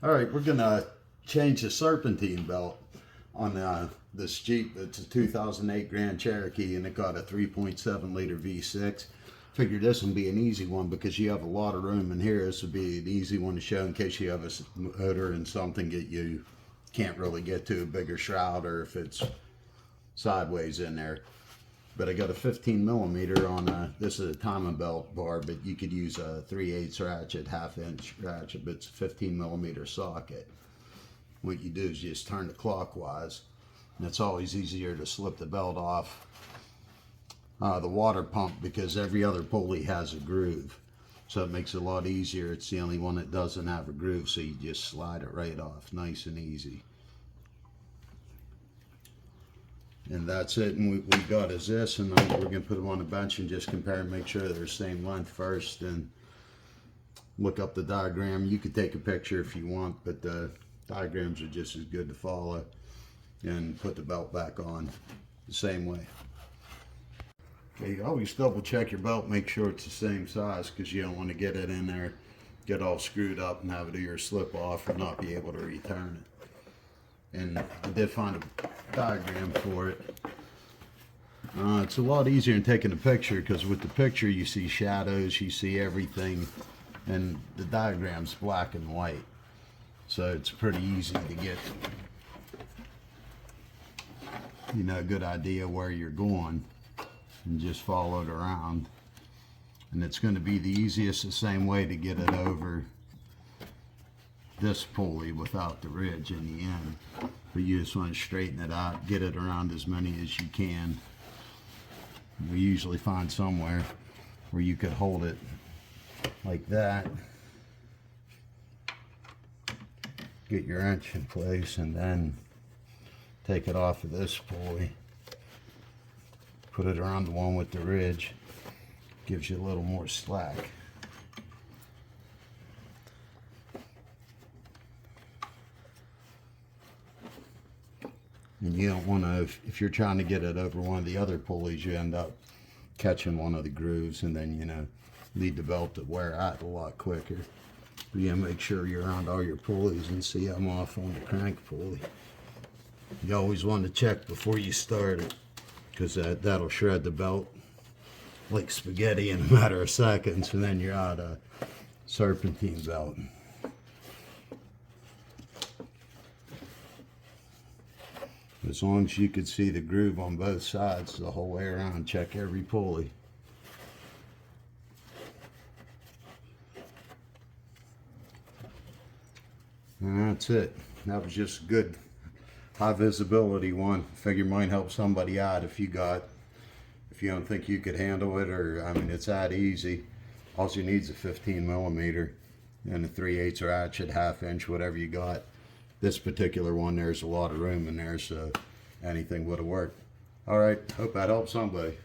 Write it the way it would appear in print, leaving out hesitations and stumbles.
All right, we're gonna change the Serpentine belt on this Jeep. It's a 2008 Grand Cherokee and it got a 3.7 liter V6. Figured this would be an easy one because you have a lot of room in here. This would be an easy one to show in case you have a motor and something that you can't really get to, a bigger shroud, or if it's sideways in there. But I got a 15 millimeter on this is a timing belt bar, but you could use a 3/8 ratchet, 1/2 inch ratchet, but it's a 15 millimeter socket. What you do is you just turn it clockwise, and it's always easier to slip the belt off the water pump because every other pulley has a groove. So it makes it a lot easier. It's the only one that doesn't have a groove, so you just slide it right off, nice and easy. And that's it, and we got is this, and then we're going to put them on the bench and just compare and make sure they're the same length first, and look up the diagram. You could take a picture if you want, but the diagrams are just as good to follow, and put the belt back on the same way. Okay, you always double check your belt, make sure it's the same size, because you don't want to get it in there, get all screwed up and have it either slip off or not be able to return it. And I did find a diagram for it. It's a lot easier than taking a picture, because with the picture you see shadows, you see everything, and the diagram's black and white. So it's pretty easy to get, a good idea where you're going and just follow it around. And it's going to be the easiest, the same way to get it over this pulley without the ridge in the end. But you just want to straighten it out, get it around as many as you can. We usually find somewhere where you could hold it like that, get your wrench in place, and then take it off of this pulley, put it around the one with the ridge, gives you a little more slack. And you don't want to, if you're trying to get it over one of the other pulleys, you end up catching one of the grooves, and then, lead the belt to wear out a lot quicker. But make sure you're around all your pulleys, and see I'm off on the crank pulley. You always want to check before you start it, because that'll shred the belt like spaghetti in a matter of seconds, and then you're out a Serpentine belt. As long as you could see the groove on both sides the whole way around, check every pulley. And that's it. That was just a good high visibility one. Figure might help somebody out if you don't think you could handle it, or it's that easy. All you need is a 15 millimeter and a 3/8 ratchet, 1/2 inch, whatever you got. This particular one, there's a lot of room in there, so anything would have worked. All right, hope that helps somebody.